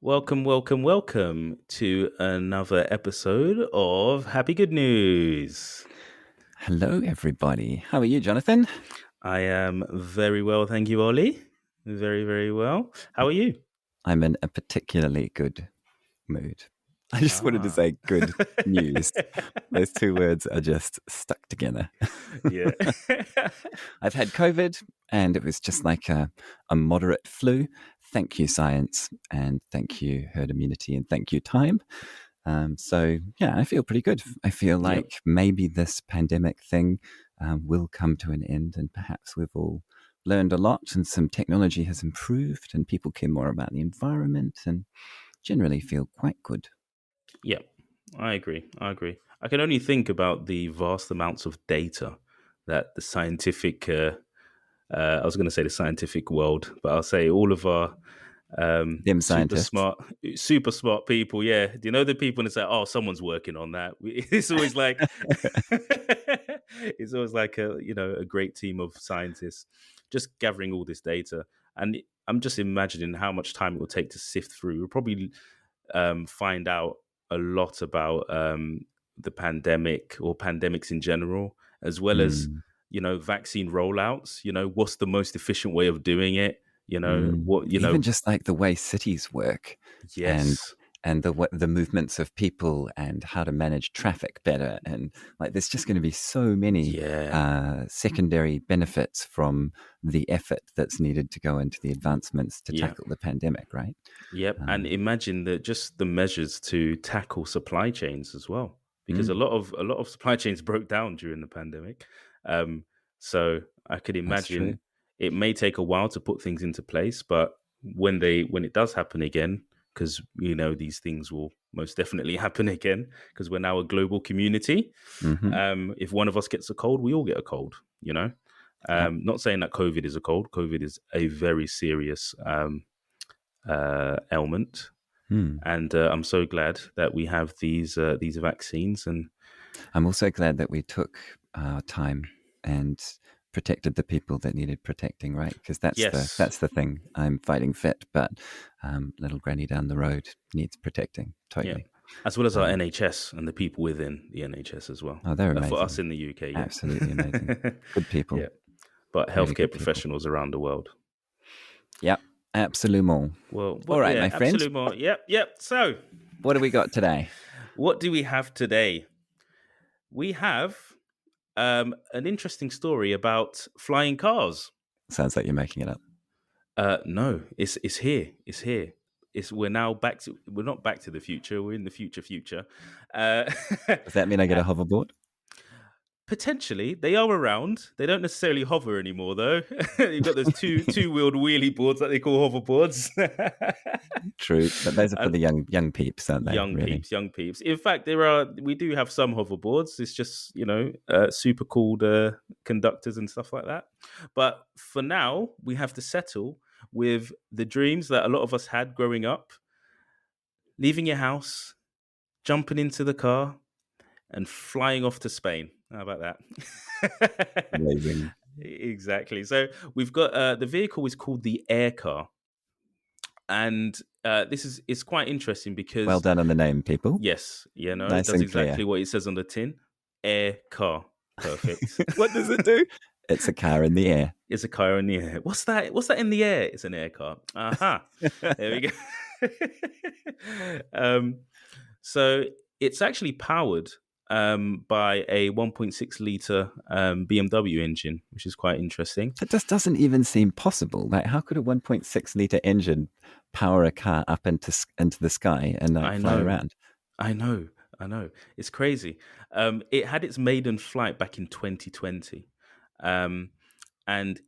Welcome, welcome, welcome to another episode of Happy Good News. Hello, everybody. How are you, Jonathan? I am very well, thank you, Ollie. Very, very well. How are you? I'm in a particularly good mood. I just wanted to say good news. Those two words are just stuck together. Yeah. I've had COVID and it was just like a moderate flu. Thank you, science, and thank you, herd immunity, and thank you, time. So, yeah, I feel pretty good. I feel like maybe this pandemic thing will come to an end, and perhaps we've all learned a lot and some technology has improved and people care more about the environment and generally feel quite good. Yeah, I agree. I can only think about the vast amounts of data that the scientific, I was going to say the scientific world, but I'll say all of our Them scientists. super smart people. Yeah. Do you know the people that say, oh, someone's working on that? It's always like, it's always like a great team of scientists just gathering all this data. And I'm just imagining how much time it will take to sift through. We'll probably find out a lot about the pandemic or pandemics in general, as well as, vaccine rollouts, what's the most efficient way of doing it? Even just like the way cities work, Yes. and the movements of people and how to manage traffic better, and like there's just going to be so many secondary benefits from the effort that's needed to go into the advancements to tackle the pandemic, right? Yep. And imagine that just the measures to tackle supply chains as well, because a lot of supply chains broke down during the pandemic. So I could imagine it may take a while to put things into place, but when it does happen again, because these things will most definitely happen again, because we're now a global community. If one of us gets a cold, we all get a cold. Not saying that COVID is a cold. COVID is a very serious ailment, and I'm so glad that we have these vaccines. And I'm also glad that we took our time and protected the people that needed protecting, right? Because that's the thing. I'm fighting fit, but little granny down the road needs protecting. Totally. As well as our NHS and the people within the NHS as well. Oh, they're amazing. For us in the UK. Yeah. Absolutely amazing. Good people. Yeah. But really healthcare professionals around the world. Yep. Absolument. Well, all right, my friend. Absolument. Yep. So, what do we got today? What do we have today? We have an interesting story about flying cars. Sounds like you're making it up. No, it's here. It's here. We're now we're not back to the future. We're in the future. Does that mean I get a hoverboard? Potentially, they are around. They don't necessarily hover anymore, though. You've got those two-wheeled wheelie boards that they call hoverboards. True, but those are for the young peeps, aren't they? Young peeps. In fact, we do have some hoverboards. It's just super cooled conductors and stuff like that. But for now, we have to settle with the dreams that a lot of us had growing up: leaving your house, jumping into the car, and flying off to Spain. How about that? Amazing. Exactly. So we've got the vehicle is called the Air Car, and it's quite interesting because well done on the name, people. Yes, nice it does exactly what it says on the tin. Air Car, perfect. What does it do? It's a car in the air. It's a car in the air. What's that? What's that in the air? It's an air car. Aha. There we go. So it's actually powered by a 1.6 litre BMW engine, which is quite interesting. That just doesn't even seem possible. Like, how could a 1.6 litre engine power a car up into the sky and fly around? I know. It's crazy. It had its maiden flight back in 2020. And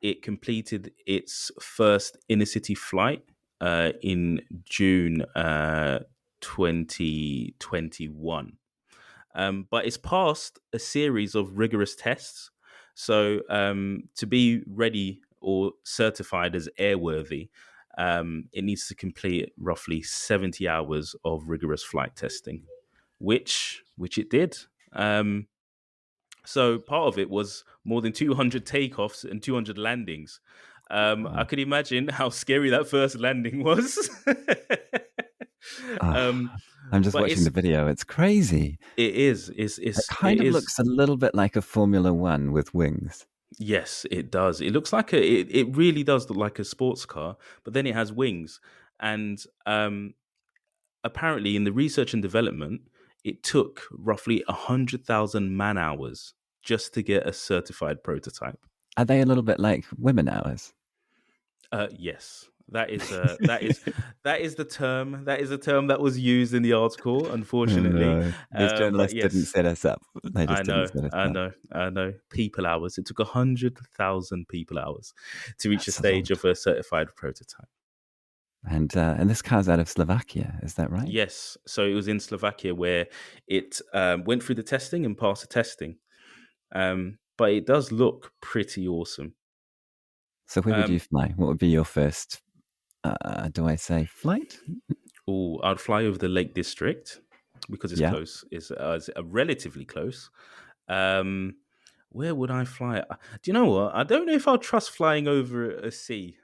it completed its first inner city flight in June 2021. but it's passed a series of rigorous tests. So to be ready or certified as airworthy, it needs to complete roughly 70 hours of rigorous flight testing, which it did. So part of it was more than 200 takeoffs and 200 landings. I Wow. could imagine how scary that first landing was. Oh, um, I'm just but watching the video. It's crazy. it is It it kind of is looks a little bit like a Formula One with wings. yes, it does. It looks like it really does look like a sports car, but then it has wings. And apparently, in the research and development, it took roughly 100,000 man hours just to get a certified prototype. Are they a little bit like women hours? Yes, that is the term. That is a term that was used in the article. Oh, Unfortunately, no. These but journalists didn't yes, set us up. They I just didn't know, set us I up. know, I know. People hours. It took 100,000 people hours to reach the That's a long stage of a certified prototype. And this car's out of Slovakia, is that right? Yes, so it was in Slovakia where it went through the testing and passed the testing. But it does look pretty awesome. So where would you Um, fly? What would be your first, do I say flight? oh, I'd fly over the Lake District because it's Yeah, close. It's relatively close. Um, where would I fly? Do you know what? I don't know if I'll trust flying over a sea.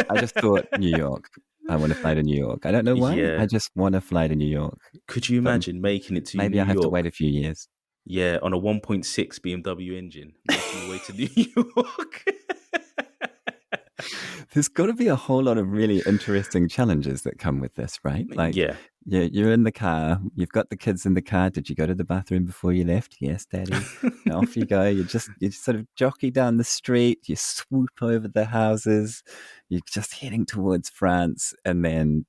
I just thought New York. I want to fly to New York. I don't know why. I Yeah. just want to fly to New York. Could you But imagine making it to maybe New I have to wait York? a few years. Yeah, on a 1.6 BMW engine, making your way to New York. There's got to be a whole lot of really interesting challenges that come with this, right? Like, Yeah. you're in the car, you've got the kids in the car. Did you go to the bathroom before you left? Yes, Daddy. And off you go. You sort of jockey down the street, you swoop over the houses, you're just heading towards France, and then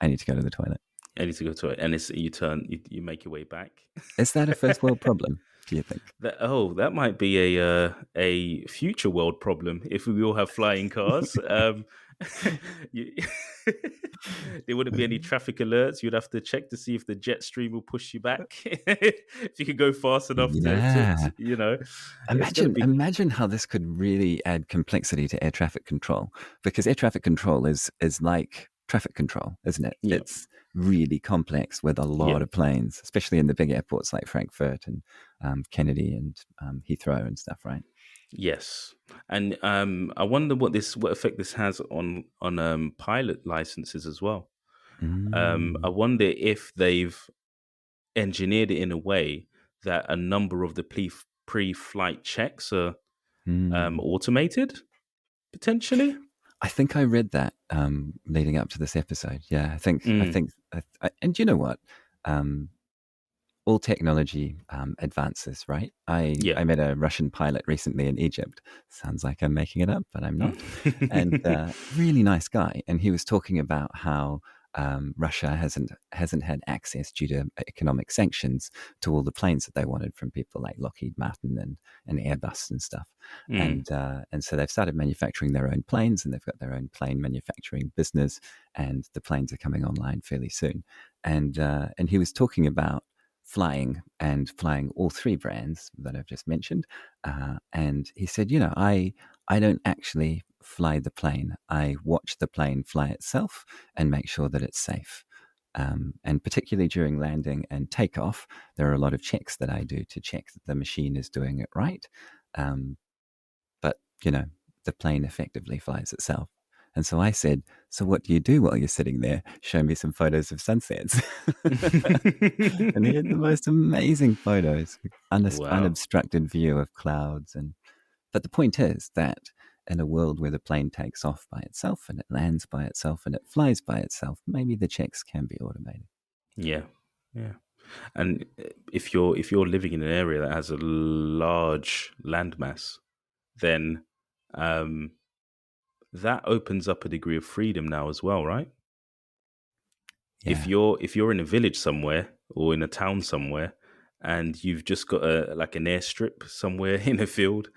I need to go to the toilet. I need to go to it, and you turn, you make your way back. Is that a first world problem? Do you think? That might be a future world problem if we all have flying cars. You, there wouldn't be any traffic alerts. You'd have to check to see if the jet stream will push you back. If you could go fast enough Yeah. it's going to be. Imagine how this could really add complexity to air traffic control, because air traffic control is like traffic control, isn't it? Yeah, It's really complex with a yeah. lot of planes, especially in the big airports like Frankfurt and Kennedy and Heathrow and stuff, right? Yes, and I wonder what effect this has on pilot licenses as well. I Mm, wonder if they've engineered it in a way that a number of the pre-flight checks are mm. automated potentially. I think I read that leading up to this episode. Yeah, Mm, and you know what? Um, all technology advances, right? yeah. I met a Russian pilot recently in Egypt. Sounds like I'm making it up, but I'm not. And really nice guy. And he was talking about how Russia hasn't had access due to economic sanctions to all the planes that they wanted from people like Lockheed Martin and Airbus and stuff. Mm, And so they've started manufacturing their own planes, and they've got their own plane manufacturing business, and the planes are coming online fairly soon. And he was talking about flying all three brands that I've just mentioned. And he said, I don't actually fly the plane. I watch the plane fly itself and make sure that it's safe. And particularly during landing and takeoff, there are a lot of checks that I do to check that the machine is doing it right. Um, but, the plane effectively flies itself. And so I said, so what do you do while you're sitting there? Show me some photos of sunsets. And he had the most amazing photos, wow. unobstructed view of clouds. But the point is that in a world where the plane takes off by itself and it lands by itself and it flies by itself, maybe the checks can be automated. Yeah. Yeah. And if you're living in an area that has a large landmass, then um, that opens up a degree of freedom now as well, right? If Yeah. you're in a village somewhere or in a town somewhere, and you've just got like an airstrip somewhere in a field,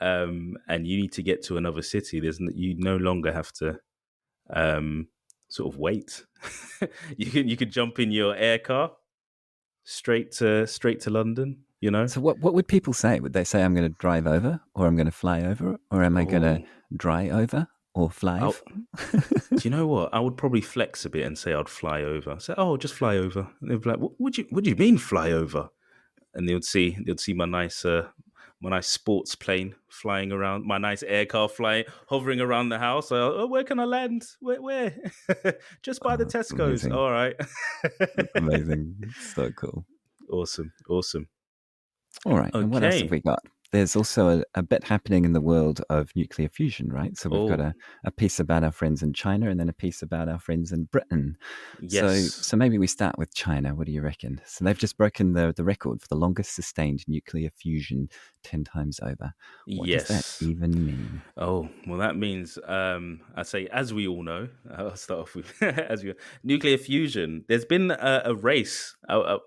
and you need to get to another city, you no longer have to um, sort of wait. You could jump in your air car straight to London. You know. So what would people say? Would they say I'm going to drive over, or I'm going to fly over, or am I going to Oh, dry over or flive? do you know what? I would probably flex a bit and say I'd fly over. Say, oh, just fly over. And they'd be like, what do you mean fly over? And they'd see my nice sports plane flying around, my nice air car flying, hovering around the house. Oh, where can I land? Where? Just by the Oh, Tesco's. amazing. All right. That's amazing. So cool. Awesome. Awesome. All right. And what else have Okay. we got? There's also a bit happening in the world of nuclear fusion, right? So we've got Oh, a piece about our friends in China and then a piece about our friends in Britain. So yes. so maybe we start with China. What do you reckon? So they've just broken the record for the longest sustained nuclear fusion 10 times over. What does that Yes. even mean? Oh, well, that means I say, as we all know, I'll start off with nuclear fusion. There's been a race, a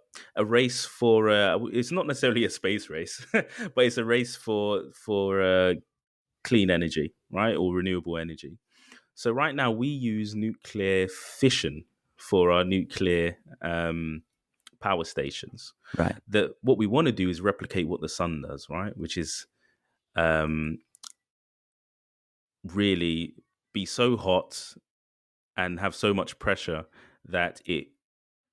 race for. It's not necessarily a space race, but it's a race for clean energy, right, or renewable energy. So right now we use nuclear fission for our nuclear power stations. Right. That what we want to do is replicate what the sun does, right, which is um, really be so hot and have so much pressure that it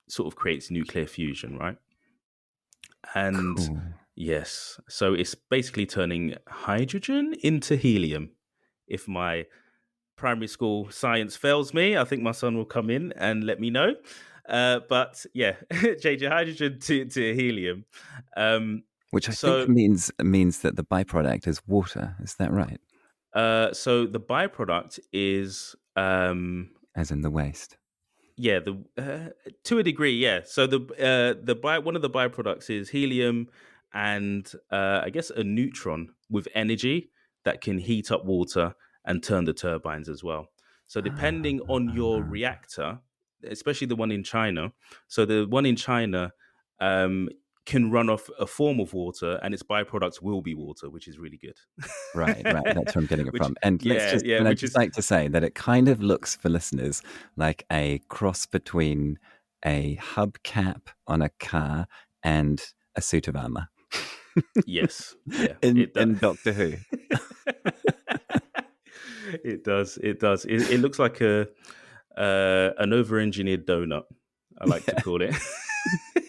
sort of creates nuclear fusion, right? And Cool. yes, so it's basically turning hydrogen into helium. If my primary school science fails me, I think my son will come in and let me know. But yeah, change your hydrogen to helium. Um, Which I think so, means that the byproduct is water. Is that right? so the byproduct is As in the waste. yeah, the to a degree, yeah. So one of the byproducts is helium and I guess a neutron with energy that can heat up water and turn the turbines as well. So depending on your reactor, especially the one in China, so the one in China um, can run off a form of water, and its byproducts will be water, which is really good. Right, right. That's where I'm getting it which from. And yeah, yeah, and I'd which just is like to say that it kind of looks for listeners like a cross between a hubcap on a car and a suit of armor yes, yeah, it does. in Doctor Who. It does. It does. It looks like a an over-engineered donut. I like to Yeah, call it.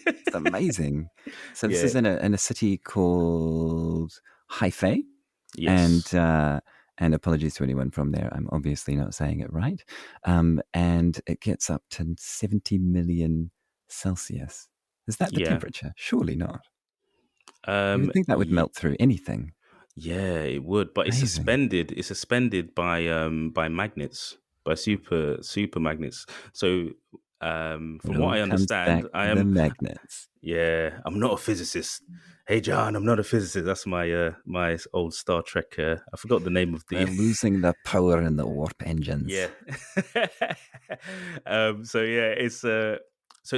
it's amazing. So this Yeah. is in a city called Haifei, Yes. and apologies to anyone from there. I'm obviously not saying it right. And it gets up to 70 million Celsius. Is that the Yeah. temperature? Surely not. You Um. would think that would y- melt through anything. yeah, it would, but it's Amazing. suspended. It's suspended by magnets, by super magnets. So, It from what all I comes back understand, I to the am. magnets. Yeah, I'm not a physicist. Hey, John, I'm not a physicist. That's my old Star Trek. I forgot the name of They're the. losing the power in the warp engines. Yeah. So yeah, it's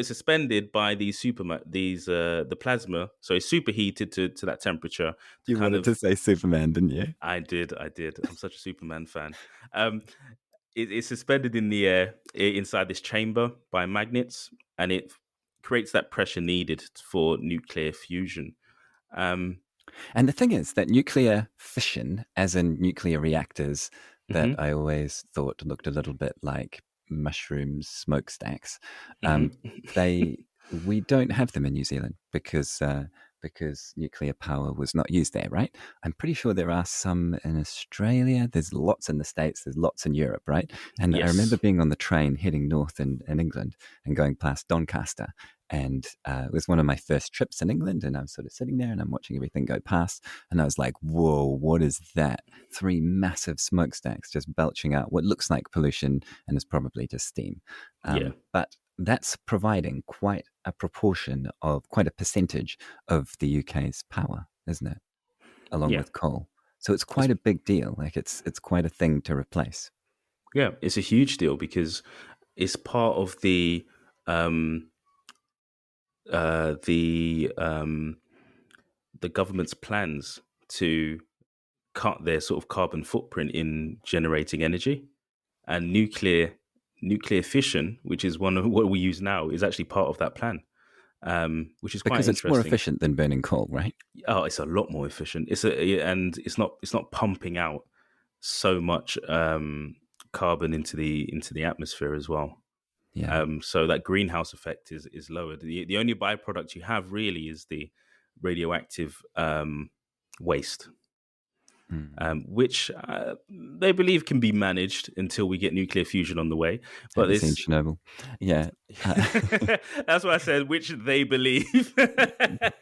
suspended by these the plasma. So it's superheated to that temperature to You kind wanted to of. say Superman, didn't you? I did. I'm such a Superman fan. Um, it's suspended in the air inside this chamber by magnets, and it creates that pressure needed for nuclear fusion. Um, And the thing is that nuclear fission, as in nuclear reactors, that mhm, I always thought looked a little bit like mushroom smokestacks, um, mhm. they we don't have them in New Zealand because nuclear power was not used there, right? I'm pretty sure there are some in Australia. There's lots in the States. There's lots in Europe, right? And I remember Yes. being on the train heading north in England and going past Doncaster, and it was one of my first trips in England. And I was sort of sitting there and I'm watching everything go past. And I was like, whoa, what is that? Three massive smokestacks just belching out what looks like pollution and is probably just steam. Yeah. But that's providing quite a proportion of, quite a percentage of the UK's power, isn't it? Along Yeah. with coal. So it's It's quite a big deal. Like it's quite a thing to replace. yeah. It's a huge deal because it's part of um, uh, the um, the government's plans to cut their sort of carbon footprint in generating energy, and nuclear fission, which is one of what we use now, is actually part of that plan. which is quite Because it's more interesting. efficient than burning coal, right? Oh, it's a lot more efficient. And it's not pumping out so much carbon into the atmosphere as well. Yeah. So that greenhouse effect is lower. The only byproduct you have really is the radioactive waste, Mm. which they believe can be managed until we get nuclear fusion on the way. Have But you seen it's Chernobyl? Yeah. that's what I said, which they believe.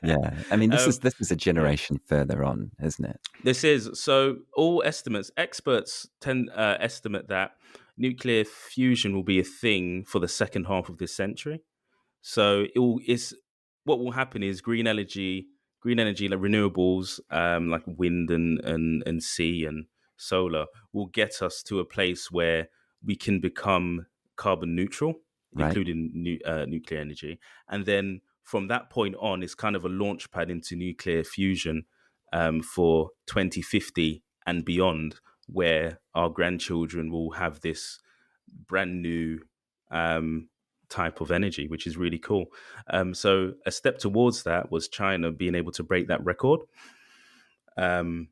Yeah. I mean, this is um, this is a yeah. generation further on, isn't it? This is so. All estimates, experts tend estimate that nuclear fusion will be a thing for the second half of this century. So it's what will happen is green energy like renewables, like wind and sea and solar, will get us to a place where we can become carbon neutral, Right? including nuclear energy, and then from that point on, it's kind of a launch pad into nuclear fusion for 2050 and beyond, where our grandchildren will have this brand new um, type of energy, which is really cool. So a step towards that was China being able to break that record. Um,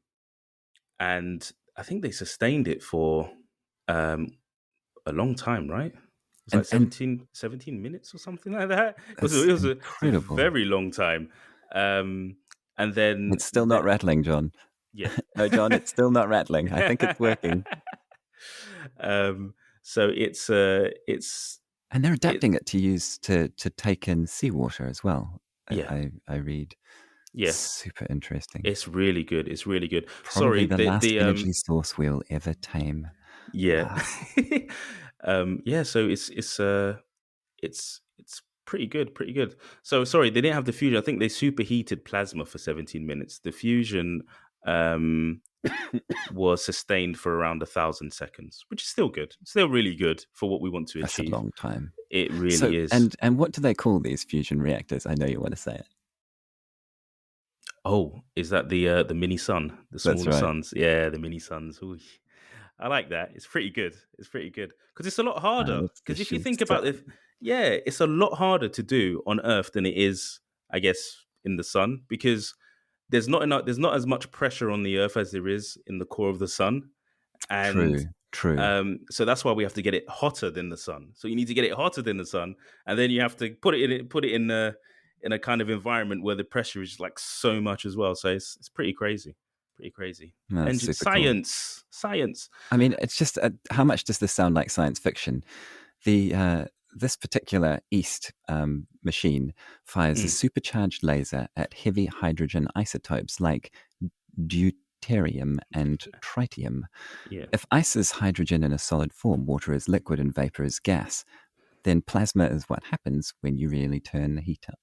and I think they sustained it for um, a long time, right? It was like And 17 minutes or something like that. It was a, that's it was a, it's a incredible. very long time. And then It's still not rattling, John. yeah. No, John, it's still not rattling. I think it's working. um, so it's And they're it adapting it to use to take in seawater as well. yeah, I read. yeah. Super interesting. It's really good. It's really good. Probably Sorry, the the last the energy source we'll ever tame. yeah. Ah, Yeah, so it's pretty good, pretty good. So sorry, they didn't have the fusion. I think they superheated plasma for 17 minutes. The fusion um was sustained for around 1,000 seconds, which is still good. Still really good for what we want to that's a achieve. long time. It So, really is. and what do they call these fusion reactors? I know you want to say it. Oh, is that the mini sun, the That's smaller right. suns? Yeah, the mini suns. Ooh, I like that. It's pretty good. It's pretty good because it's a lot harder. It's the Because if you shooting think about star. it, yeah, it's a lot harder to do on Earth than it is, I guess, in the sun because there's not as much pressure on the Earth as there is in the core of the sun, and True, true. so that's why we have to get it hotter than the sun. So you need to get it hotter than the sun, and then you have to put it in a kind of environment where the pressure is like so much as well. So it's pretty crazy, pretty crazy. That's Engine super cool. science. I mean, it's just how much does this sound like science fiction? The this particular East machine fires a Mm, supercharged laser at heavy hydrogen isotopes like deuterium and tritium. yeah, If ice is hydrogen in a solid form, water is liquid, and vapor is gas, then plasma is what happens when you really turn the heat up.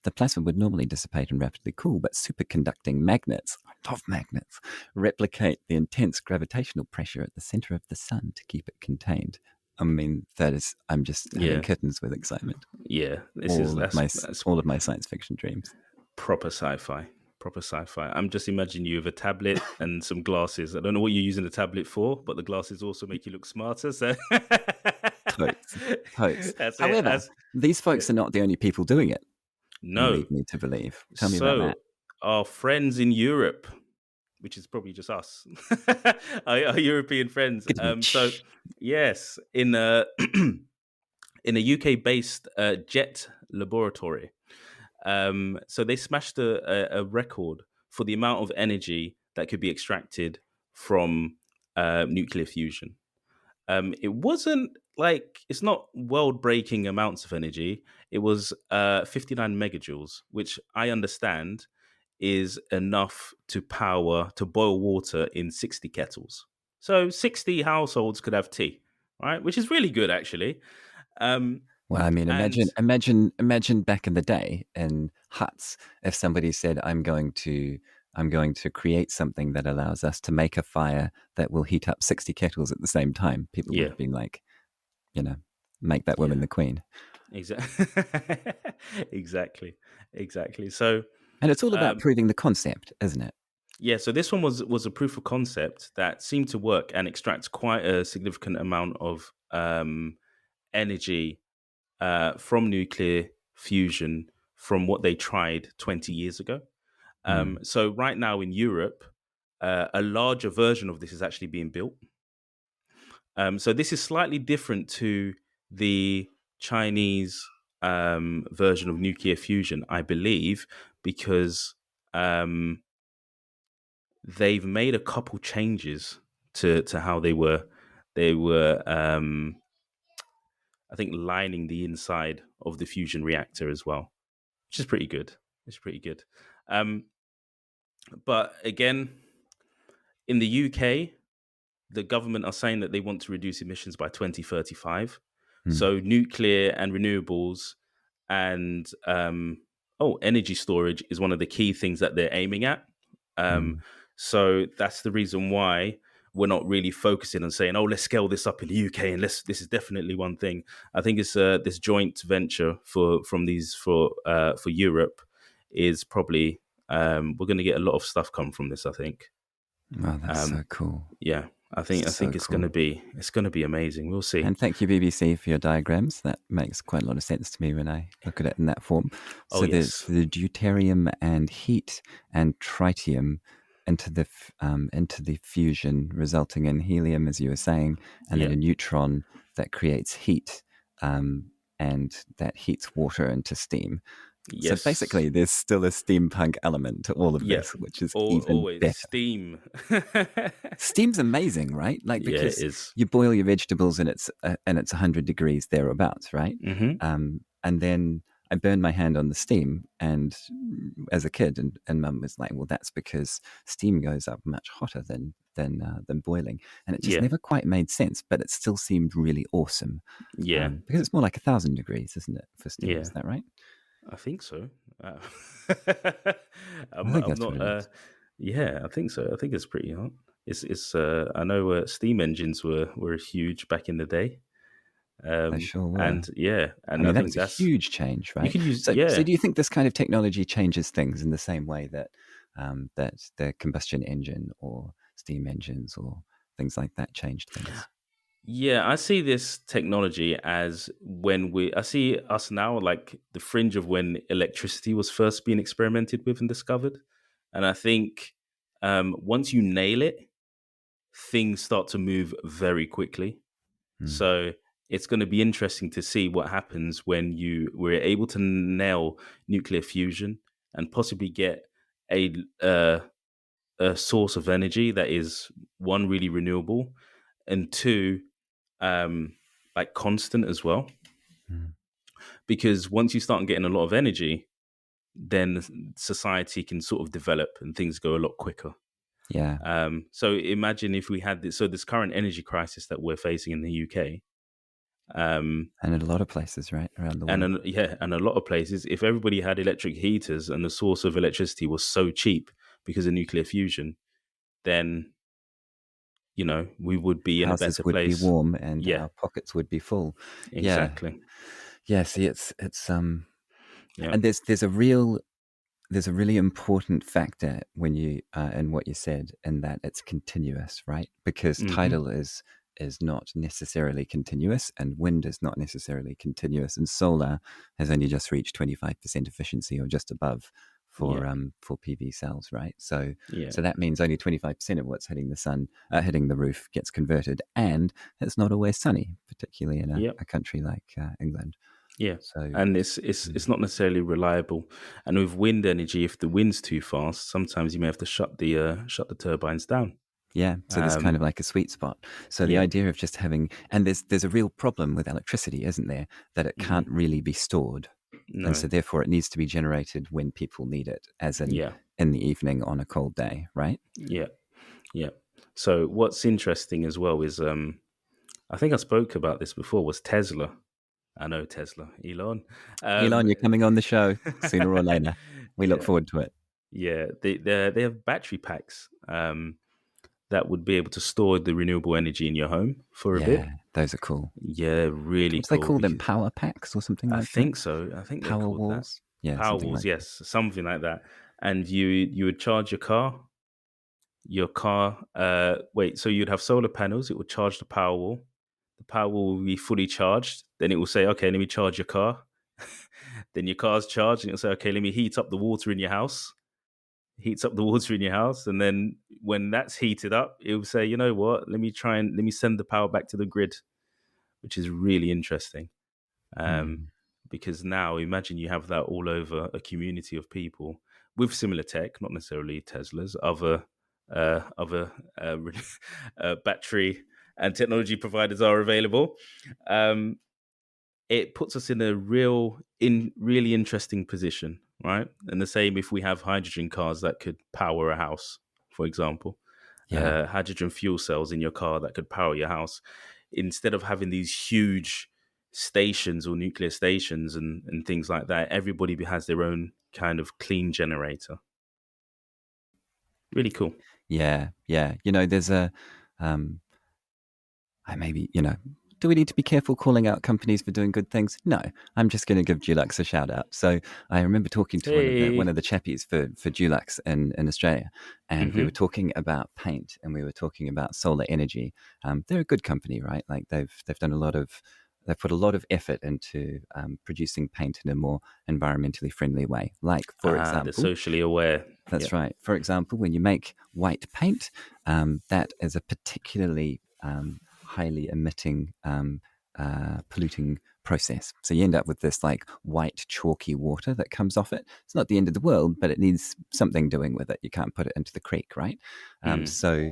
The plasma would normally dissipate and rapidly cool, but superconducting magnets, I love magnets, replicate the intense gravitational pressure at the center of the sun to keep it contained. I mean, I'm just having yeah, kittens with excitement. yeah. This is that's All of my science fiction dreams. proper sci-fi. Proper sci-fi. I'm just imagining you with a tablet and some glasses. I don't know what you're using the tablet for, but the glasses also make you look smarter. So Totes, totes. that's it. However, these folks are not the only people doing it. You No. lead me to believe. Tell me about So that. our friends in Europe, which is probably just us, our European friends. So yes, in a UK-based jet laboratory. So they smashed a record for the amount of energy that could be extracted from nuclear fusion. It wasn't like it's not world breaking amounts of energy. It was 59 megajoules, which I understand is enough to boil water in 60 kettles. So 60 households could have tea, right? Which is really good, actually. Um, Well, I mean, and imagine back in the day in huts, if somebody said, I'm going to create something that allows us to make a fire that will heat up 60 kettles at the same time. People would yeah, have been like, you know, make that woman yeah, the queen. exactly, exactly, exactly. So And it's all about um, proving the concept, isn't it? yeah, so this one was a proof of concept that seemed to work and extracts quite a significant amount of energy from nuclear fusion from what they tried 20 years ago. Mm. So right now in Europe, a larger version of this is actually being built. So this is slightly different to the Chinese version of nuclear fusion, I believe, because they've made a couple changes to how they were I think lining the inside of the fusion reactor as well, which is pretty good. It's pretty good. Um, but again, in the UK, the government are saying that they want to reduce emissions by 2035. Mm. So nuclear and renewables and energy storage is one of the key things that they're aiming at. Um, Mm. so that's the reason why we're not really focusing on saying, "Oh, let's scale this up in the UK," and let's. This is definitely one thing. I think it's this joint venture for Europe is probably we're going to get a lot of stuff come from this. I think. Oh, that's so Um, cool. yeah, I think So cool. it's gonna be amazing. We'll see. And thank you, BBC, for your diagrams. That makes quite a lot of sense to me when I look at it in that form. Oh So there's yes, the deuterium and heat and tritium into the fusion, resulting in helium, as you were saying, and then yeah, a neutron that creates heat, and that heats water into steam. So yes, basically, there's still a steampunk element to all of yeah. this, which is even Always better. steam. Steam's amazing, right? Like Yeah, it because is. you boil your vegetables and it's 100 degrees thereabouts, right? Mm-hmm. And then I burned my hand on the steam, and as a kid, and Mum was like, "Well, that's because steam goes up much hotter than boiling," and it just Yeah, never quite made sense, but it still seemed really awesome yeah, because it's more like 1,000 degrees, isn't it, for steam? yeah. Is that right? I think so. Uh, I think I'm that's what not. it is. Yeah, I think so. I think it's pretty hot. It's. I know steam engines were huge back in the day. They sure And were. yeah, I and I mean, that think was a that's huge change, you right? could use. So Yeah, do you think this kind of technology changes things in the same way that that the combustion engine or steam engines or things like that changed things? Yeah, I see this technology as I see us now like the fringe of when electricity was first being experimented with and discovered. And I think once you nail it, things start to move very quickly. Mm, So it's going to be interesting to see what happens when we're able to nail nuclear fusion and possibly get a a source of energy that is one really renewable and two like constant as well, mm. because once you start getting a lot of energy, then society can sort of develop and things go a lot quicker. Yeah, So imagine if we had this current energy crisis that we're facing in the UK, and in a lot of places, right, around the and world. and a lot of places, if everybody had electric heaters and the source of electricity was so cheap because of nuclear fusion, then we would be in a Houses better would be place. warm and Yeah, our pockets would be full. Yeah, exactly. yeah. See, it's Yeah. and there's a really important factor when you in what you said, in that it's continuous, right? Because Hmm. tidal is not necessarily continuous, and wind is not necessarily continuous, and solar has only just reached 25% efficiency or just above Yeah. for PV cells, right? So Yeah. so that means only 25% of what's hitting the sun, hitting the roof, gets converted, and it's not always sunny, particularly in Yeah. a country like England. Yeah. So And it's mm, it's not necessarily reliable. And with wind energy, if the wind's too fast, sometimes you may have to shut the turbines down. yeah, so there's kind Um, of like a sweet spot. So the yeah. idea of just having, and there's a real problem with electricity, isn't there? That it can't Hmm. really be stored, and No. so therefore it needs to be generated when people need it, as Yeah. in the evening on a cold day, right? Yeah. Yeah. So what's interesting as well is I think I spoke about this before was Tesla. I know Tesla, Elon. Elon, Um, you're coming on the show sooner or later. We look yeah. forward to it. Yeah. They have battery packs that would be able to store the renewable energy in your home for a Yeah, bit. those are cool. Yeah, really What do they cool call them? because Power packs or something I like that? think so. I think they're Power called that. walls? Yeah, Power something walls, like that. yes, something like that. And you would charge your car. Your car. Wait, so you'd have solar panels. It would charge the power wall. The power wall will be fully charged. Then it will say, "Okay, let me charge your car." Then your car's charged, and it'll say, "Okay, let me heat up the water in your house." Heats up the water in your house, and then when that's heated up, it'll say, "You know what? Let me send the power back to the grid," which is really interesting. Um, Hmm. because now imagine you have that all over a community of people with similar tech, not necessarily Teslas, other battery and technology providers are available. Um, it puts us in a really interesting position, right? And the same if we have hydrogen cars that could power a house, for example, Yeah. hydrogen fuel cells in your car that could power your house, instead of having these huge stations or nuclear stations and things like that. Everybody has their own kind of clean generator. Really cool. Yeah. Yeah. There's um, I maybe, do we need to be careful calling out companies for doing good things? No, I'm just going to give Dulux a shout out. So I remember talking to one Hey. of the chappies for Dulux in Australia, and we were Hmm. talking about paint and we were talking about solar energy. They're a good company, right? Like they've done a lot of they've put a lot of effort into producing paint in a more environmentally friendly way. Like for They're example, socially aware. Yeah. that's right. For example, when you make white paint, that is a particularly highly emitting, polluting process. So you end up with this like white chalky water that comes off it. It's not the end of the world, but it needs something doing with it. You can't put it into the creek, right? Um, Mm. so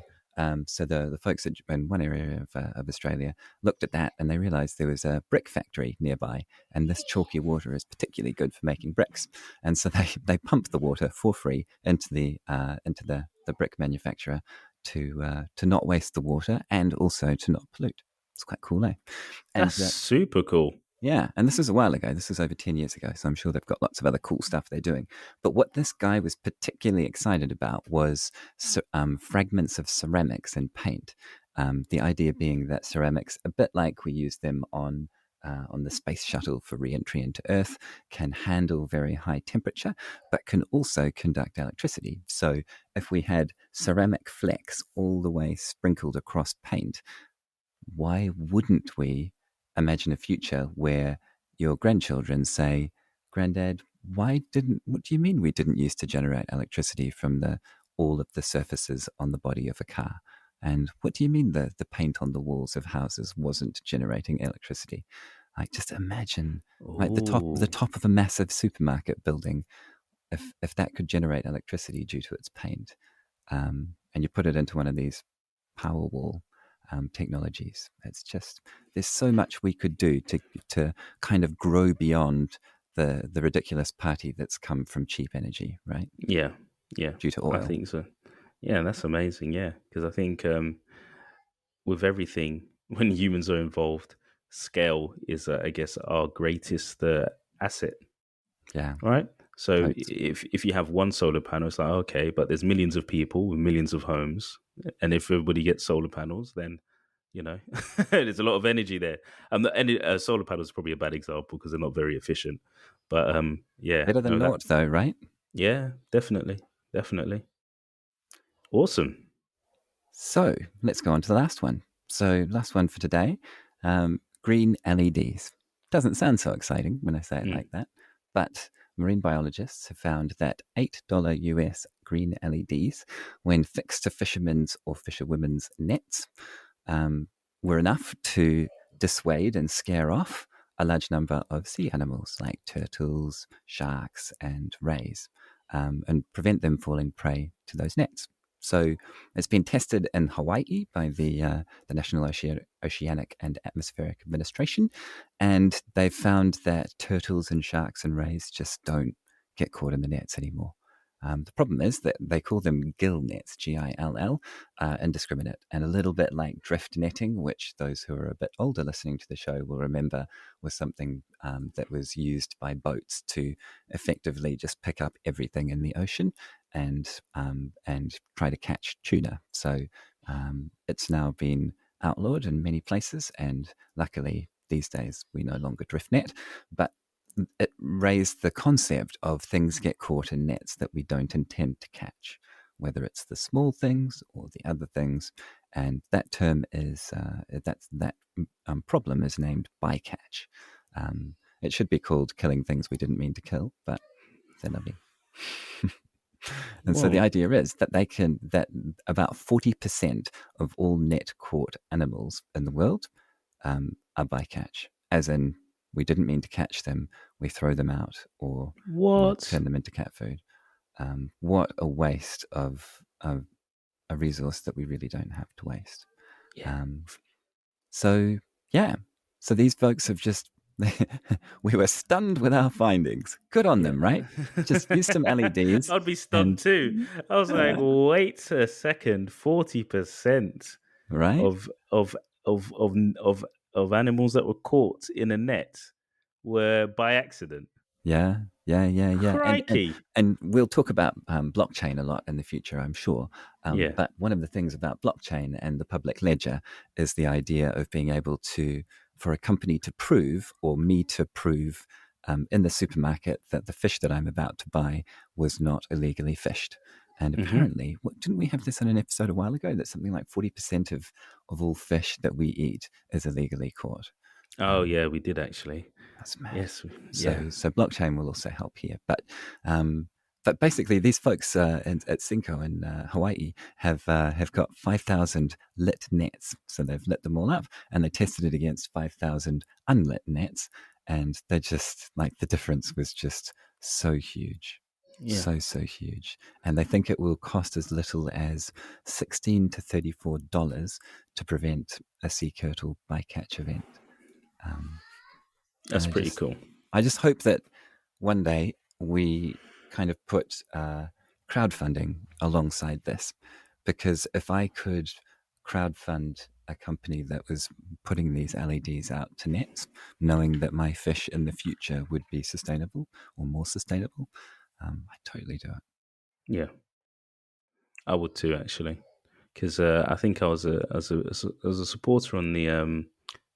so the folks in one area of Australia looked at that and they realized there was a brick factory nearby, and this chalky water is particularly good for making bricks. And so they pump the water for free into the brick manufacturer to not waste the water and also to not pollute. It's quite cool, eh? That's And super cool. yeah, and this was a while ago. This was over 10 years ago. So I'm sure they've got lots of other cool stuff they're doing. But what this guy was particularly excited about was fragments of ceramics in paint. The idea being that ceramics, a bit like we use them on the space shuttle for re-entry into Earth, can handle very high temperature, but can also conduct electricity. So if we had ceramic flecks all the way sprinkled across paint, why wouldn't we imagine a future where your grandchildren say, Granddad, what do you mean we didn't used to generate electricity from all of the surfaces on the body of a car? And what do you mean the paint on the walls of houses wasn't generating electricity? Like just imagine like the Oh, top of a massive supermarket building, if that could generate electricity due to its paint, and you put it into one of these Powerwall technologies. It's just there's so much we could do to kind of grow beyond the ridiculous party that's come from cheap energy, right? yeah, yeah. Due to I oil. think so. Yeah, that's amazing. Yeah, because I think with everything, when humans are involved, scale is, I guess, our greatest asset. Yeah, Right. So totes. if you have one solar panel, it's like okay, but there's millions of people with millions of homes, and if everybody gets solar panels, then you know there's a lot of energy there. Solar panels is probably a bad example because they're not very efficient. But yeah, Better than no, that naught, though, right? yeah, definitely, definitely, awesome. So let's go on to the last one. So, last one for today, green LEDs. Doesn't sound so exciting when I say it Mm. like that, but marine biologists have found that $8 US green LEDs, when fixed to fishermen's or fisherwomen's nets, um, were enough to dissuade and scare off a large number of sea animals like turtles, sharks, and rays, and prevent them falling prey to those nets. So it's been tested in Hawaii by the National Oceanic and Atmospheric Administration, and they've found that turtles and sharks and rays just don't get caught in the nets anymore. The problem is that they call them gill nets, GILL, indiscriminate, and a little bit like drift netting, which those who are a bit older listening to the show will remember was something that was used by boats to effectively just pick up everything in the ocean and try to catch tuna. So it's now been outlawed in many places, and luckily these days we no longer drift net, but it raised the concept of things get caught in nets that we don't intend to catch, whether it's the small things or the other things. And that term is that problem is named bycatch. It should be called Killing Things We Didn't Mean to Kill, but they're lovely. And so the Well, idea is that that about 40% of all net caught animals in the world are bycatch, as in we didn't mean to catch them, we throw them out or what? turn them into cat food. What a waste of a resource that we really don't have to waste. Yeah. Um, so, yeah. So these folks have just, we were stunned with our findings. Good on them, right? Just use some LEDs. I'd be stunned And, too. I was like, wait a second, 40% right? of of of of of animals that were caught in a net were by accident. Yeah, yeah, yeah, yeah. Crikey. And we'll talk about blockchain a lot in the future, I'm sure. Yeah. But one of the things about blockchain and the public ledger is the idea of being able to, for a company to prove, or me to prove in the supermarket, that the fish that I'm about to buy was not illegally fished. And apparently, didn't we have this on an episode a while ago, that something like 40% of all fish that we eat is illegally caught? Oh yeah, we did actually. That's mad. Yes. Yeah. So blockchain will also help here. But basically, these folks at Cinco in Hawaii have got 5,000 lit nets. So they've lit them all up, and they tested it against 5,000 unlit nets, and they just, like, the difference was just so huge. Yeah. So huge. And they think it will cost as little as $16 to $34 to prevent a sea turtle bycatch event. That's And pretty cool. I just hope that one day we kind of put crowdfunding alongside this, because if I could crowdfund a company that was putting these LEDs out to nets, knowing that my fish in the future would be sustainable or more sustainable, I'd totally do it. Yeah. I would too, actually, because I think I was a supporter on the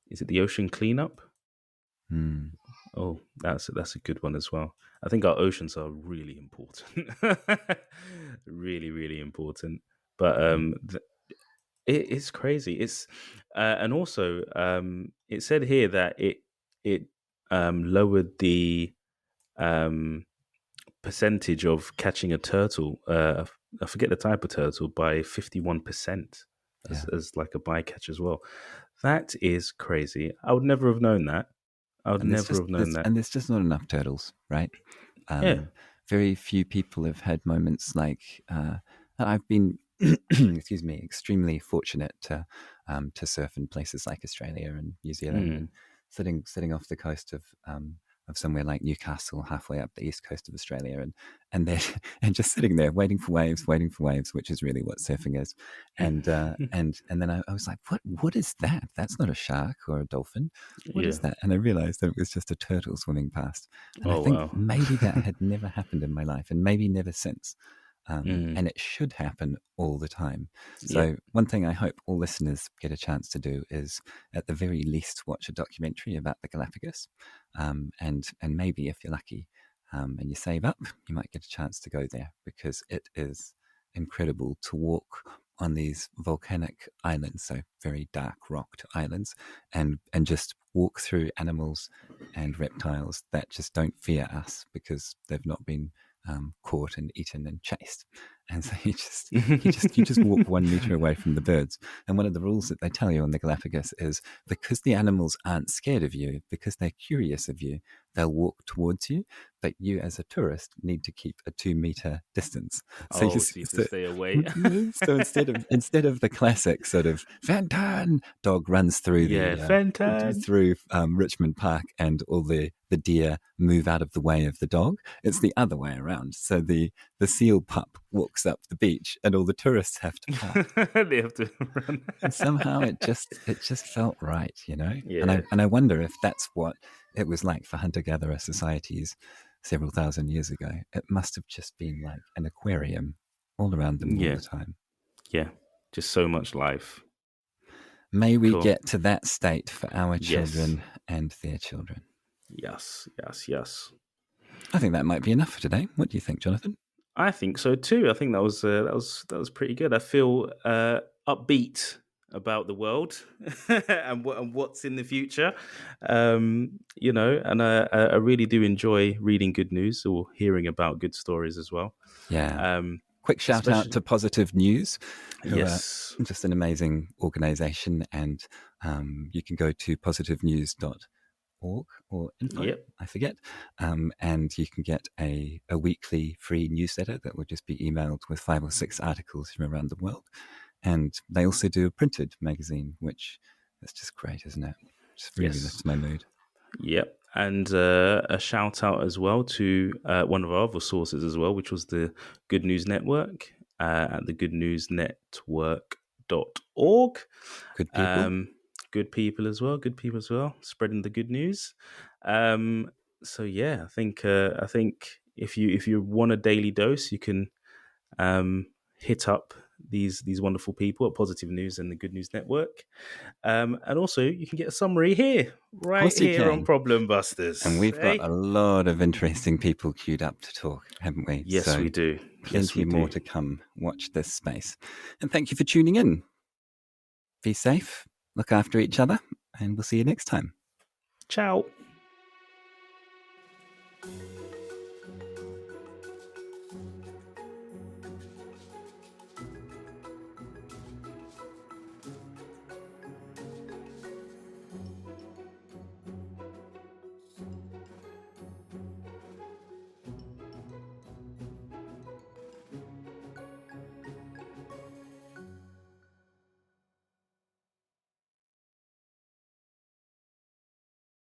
is it the ocean cleanup? Mm, Oh, that's a good one as well. I think our oceans are really important, really really important. But mm, it's crazy. It's and also it said here that it lowered the um percentage of catching a turtle. I forget the type of turtle by 51% yeah. as like a bycatch as well. That is crazy. I would never have known that. I would And never have known that. there's just not enough turtles, right? Yeah. Very few people have had moments like I've been, excuse me, extremely fortunate to surf in places like Australia and New Zealand, Mm. and sitting off the coast of somewhere like Newcastle, halfway up the east coast of Australia, and then and just sitting there waiting for waves, which is really what surfing is. And then I was like, what is that? That's not a shark or a dolphin. What Yeah. is that? And I realized that it was just a turtle swimming past. And I Oh think wow. maybe that had never happened in my life, and maybe never since. Mm. And it should happen all the time. Yeah. So, one thing I hope all listeners get a chance to do is, at the very least, watch a documentary about the Galapagos. And maybe, if you're lucky and you save up, you might get a chance to go there, because it is incredible to walk on these volcanic islands, so very dark rocked islands, and just walk through animals and reptiles that just don't fear us because they've not been caught and eaten and chased. And so you just walk 1 meter away from the birds. And one of the rules that they tell you on the Galapagos is, because the animals aren't scared of you, because they're curious of you, they'll walk towards you. But you, as a tourist, need to keep a 2 meter distance. So Oh, so you have to stay away. so instead of the classic sort of Fantan dog runs through Yeah, Fenton. Richmond Park, and all the deer move out of the way of the dog, it's the other way around. So the seal pup walks up the beach, and all the tourists have to part. They have to run. And somehow it just felt right, you know. Yeah. And I wonder if that's what it was like for hunter-gatherer societies several thousand years ago. It must have just been like an aquarium all around them all Yeah. the time. Yeah. Just so much life. May we Cool. get to that state for our Yes. children and their children. Yes. Yes. Yes. I think that might be enough for today. What do you think, Jonathan? I think so too. I think that was pretty good. I feel upbeat about the world and what's in the future. And I really do enjoy reading good news or hearing about good stories as well. Yeah. Um, Quick shout out especially, to Positive News, who are yes, just an amazing organization. And you can go to positivenews.org or info, yep, I forget. And you can get a weekly free newsletter that will just be emailed with 5 or 6 articles from around the world. And they also do a printed magazine, which is just great, isn't it? Just really yes. lifts my mood. Yep. And a shout out as well to one of our other sources as well, which was the Good News Network at the goodnewsnetwork.org. Good people. Um, good people as well. Good people as well. Spreading the good news. Um, so yeah, I think if you want a daily dose, you can hit up these wonderful people at Positive News and the Good News Network. And also, you can get a summary here, Of right course you here on can. Problem And Busters. we've got Hey? a lot of interesting people queued up to talk, haven't we? Yes, So we do. Yes, plenty we more do. to come. Watch this space. And thank you for tuning in. Be safe, look after each other, and we'll see you next time. Ciao.